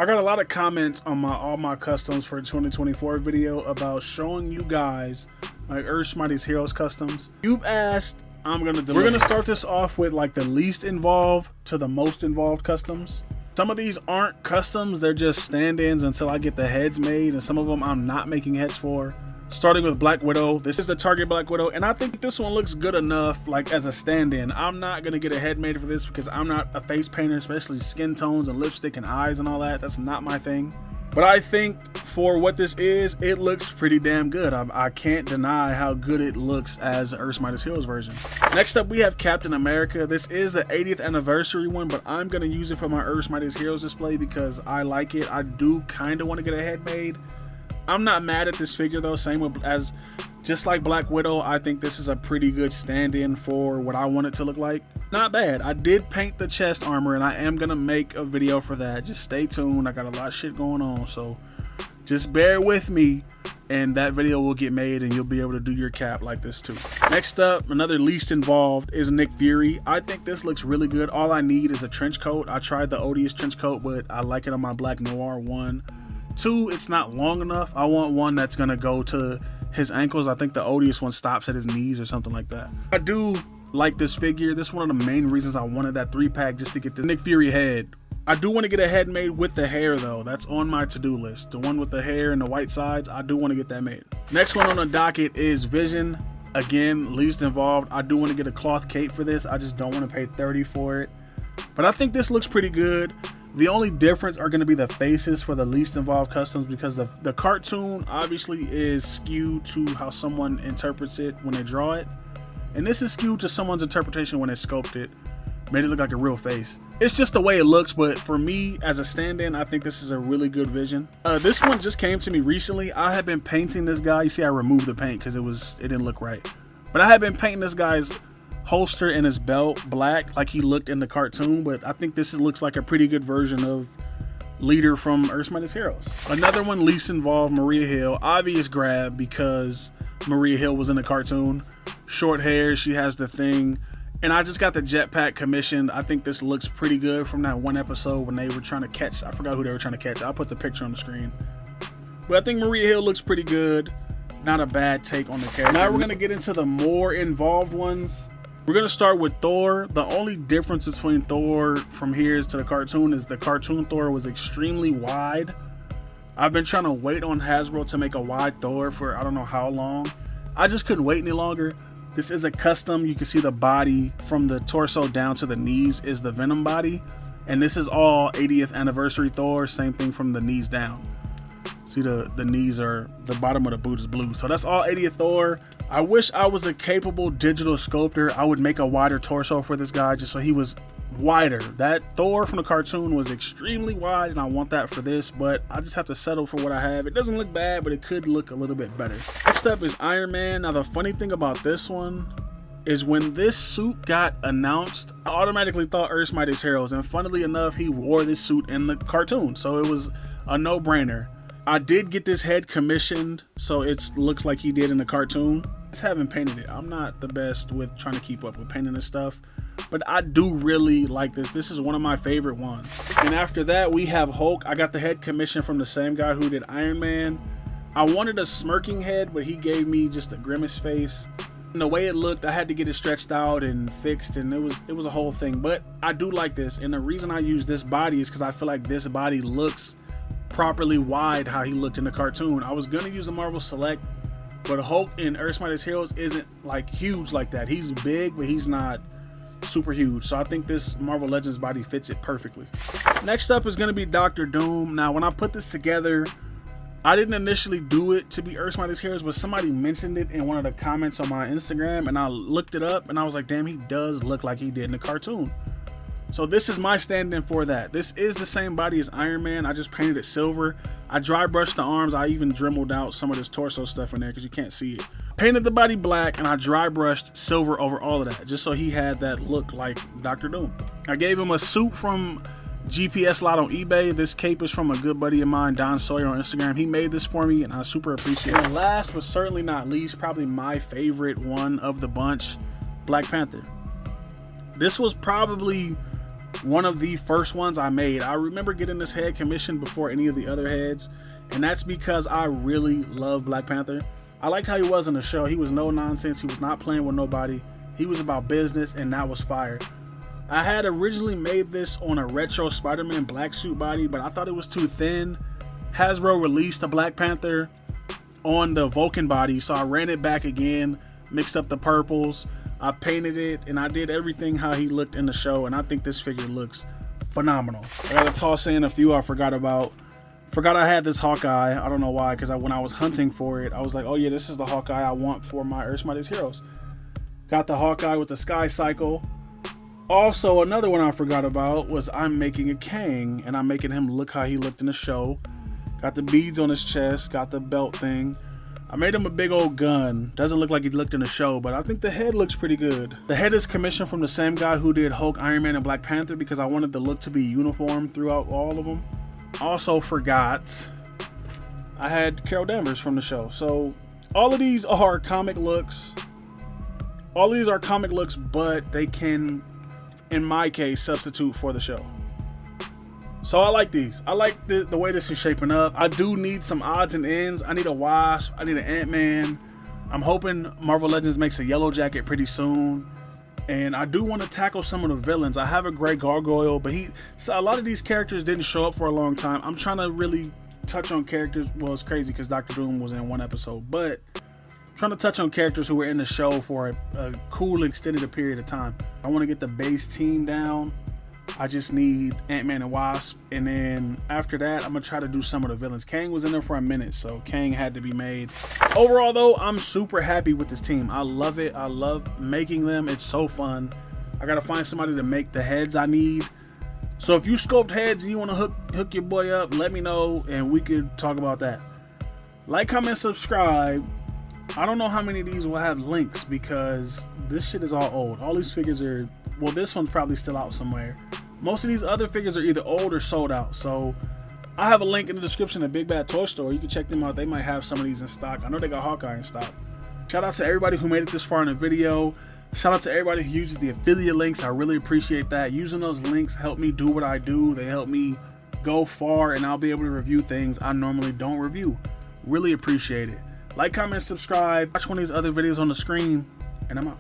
I got a lot of comments on all my customs for 2024 video about showing you guys my Earth's Mightiest Heroes customs. You've asked, I'm gonna deliver. We're gonna start this off with like the least involved to the most involved customs. Some of these aren't customs, they're just stand-ins until I get the heads made, and some of them I'm not making heads for. Starting with Black Widow. This is the Target Black Widow, and I think this one looks good enough like as a stand-in. I'm not gonna get a head made for this because I'm not a face painter, especially skin tones and lipstick and eyes and all that. That's not my thing. But I think for what this is, it looks pretty damn good. I can't deny how good it looks as Earth's Mightiest Heroes version. Next up, we have Captain America. This is the 80th anniversary one, but I'm gonna use it for my Earth's Mightiest Heroes display because I like it. I do kind of want to get a head made. I'm not mad at this figure though, same with as just like Black Widow. I think this is a pretty good stand-in for what I want it to look like. Not bad. I did paint the chest armor and I am gonna make a video for that. Just stay tuned. I got a lot of shit going on, so just bear with me and that video will get made and you'll be able to do your cap like this too. Next up, another least involved is Nick Fury. I think this looks really good. All I need is a trench coat. I tried the Odious trench coat, but I like it on my Black Noir one. Two, it's not long enough. I want one that's gonna go to his ankles. I think the Odious one stops at his knees or something like that. I do like this figure. This is one of the main reasons I wanted that 3-pack, just to get the Nick Fury head. I do want to get a head made with the hair though. That's on my to-do list. The one with the hair and the white sides, I do want to get that made. Next one on the docket is Vision. Again, least involved. I do want to get a cloth cape for this. I just don't want to pay $30 for it. But I think this looks pretty good. The only difference are going to be the faces for the least involved customs, because the cartoon obviously is skewed to how someone interprets it when they draw it, and this is skewed to someone's interpretation when they sculpt it. Made it look like a real face. It's just the way it looks, but for me as a stand-in, I think this is a really good Vision. This one just came to me recently. I had been painting this guy. You see I removed the paint because it didn't look right, but I had been painting this guy's holster and his belt black like he looked in the cartoon, but I think this looks like a pretty good version of Leader from Earth's Mightiest Heroes. Another one least involved, Maria Hill. Obvious grab because Maria Hill was in the cartoon. Short hair, she has the thing, and I just got the jetpack commissioned. I think this looks pretty good from that one episode when they were trying to catch, I forgot who they were trying to catch. I'll put the picture on the screen, but I think Maria Hill looks pretty good. Not a bad take on the character. Now we're gonna get into the more involved ones. We're gonna start with Thor. The only difference between Thor from here to the cartoon is the cartoon Thor was extremely wide. I've been trying to wait on Hasbro to make a wide Thor for I don't know how long. I just couldn't wait any longer. This is a custom. You can see the body from the torso down to the knees is the Venom body, and this is all 80th anniversary Thor. Same thing from the knees down. See the knees are, the bottom of the boot is blue. So that's all 80th Thor. I wish I was a capable digital sculptor. I would make a wider torso for this guy just so he was wider. That Thor from the cartoon was extremely wide and I want that for this, but I just have to settle for what I have. It doesn't look bad, but it could look a little bit better. Next up is Iron Man. Now the funny thing about this one is when this suit got announced, I automatically thought Earth's Mightiest Heroes, and funnily enough, he wore this suit in the cartoon, so it was a no-brainer. I did get this head commissioned, so it looks like he did in the cartoon. Just haven't painted it. I'm not the best with trying to keep up with painting this stuff, but I do really like this. This is one of my favorite ones. And after that, we have Hulk. I got the head commission from the same guy who did Iron Man. I wanted a smirking head, but he gave me just a grimace face. And the way it looked, I had to get it stretched out and fixed, and it was a whole thing. But I do like this, and the reason I use this body is because I feel like this body looks properly wide how he looked in the cartoon. I was gonna use the Marvel Select, but Hulk in Earth's Mightiest Heroes isn't like huge like that. He's big, but he's not super huge. So I think this Marvel Legends body fits it perfectly. Next up is gonna be Dr. Doom. Now when I put this together, I didn't initially do it to be Earth's Mightiest Heroes, but somebody mentioned it in one of the comments on my Instagram, and I looked it up and I was like, damn, he does look like he did in the cartoon. So this is my stand-in for that. This is the same body as Iron Man. I just painted it silver. I dry brushed the arms. I even dremeled out some of this torso stuff in there because you can't see it. Painted the body black and I dry brushed silver over all of that just so he had that look like Dr. Doom. I gave him a suit from GPS lot on eBay. This cape is from a good buddy of mine, Don Sawyer, on Instagram. He made this for me and I super appreciate it. And last but certainly not least, probably my favorite one of the bunch, Black Panther. This was probably one of the first ones I made. I remember getting this head commissioned before any of the other heads, and that's because I really love Black Panther. I liked how he was in the show. He was no nonsense. He was not playing with nobody. He was about business, and that was fire. I had originally made this on a retro Spider-Man black suit body, but I thought it was too thin. Hasbro released a Black Panther on the Vulcan body, so I ran it back again, mixed up the purples, I painted it, and I did everything how he looked in the show, and I think this figure looks phenomenal. I gotta toss in a few I forgot about. Forgot I had this Hawkeye. I don't know why, because when I was hunting for it, I was like, oh yeah, this is the Hawkeye I want for my Earth's Mightiest Heroes. Got the Hawkeye with the Sky Cycle. Also, another one I forgot about was I'm making a Kang, and I'm making him look how he looked in the show. Got the beads on his chest, got the belt thing. I made him a big old gun. Doesn't look like he looked in the show, but I think the head looks pretty good. The head is commissioned from the same guy who did Hulk, Iron Man, and Black Panther because I wanted the look to be uniform throughout all of them. Also forgot I had Carol Danvers from the show. So all of these are comic looks. All of these are comic looks, but they can, in my case, substitute for the show. So I like these. I like the way this is shaping up. I do need some odds and ends. I need a Wasp. I need an Ant-Man. I'm hoping Marvel Legends makes a Yellow Jacket pretty soon. And I do want to tackle some of the villains. I have a Grey Gargoyle, but so a lot of these characters didn't show up for a long time. I'm trying to really touch on characters. Well, it's crazy because Dr. Doom was in one episode, but I'm trying to touch on characters who were in the show for a cool extended period of time. I want to get the base team down. I just need Ant-Man and Wasp, and then after that I'm gonna try to do some of the villains. Kang was in there for a minute, so Kang had to be made. Overall though, I'm super happy with this team. I love it. I love making them. It's so fun. I gotta find somebody to make the heads I need. So if you sculpt heads and you want to hook your boy up, let me know and we could talk about that. Like, comment, subscribe. I don't know how many of these will have links because this shit is all old. All these figures are, well, this one's probably still out somewhere. Most of these other figures are either old or sold out. So I have a link in the description to Bigbadtoystore. You can check them out. They might have some of these in stock. I know they got Hawkeye in stock. Shout out to everybody who made it this far in the video. Shout out to everybody who uses the affiliate links. I really appreciate that. Using those links help me do what I do. They help me go far, and I'll be able to review things I normally don't review. Really appreciate it. Like, comment, subscribe. Watch one of these other videos on the screen, and I'm out.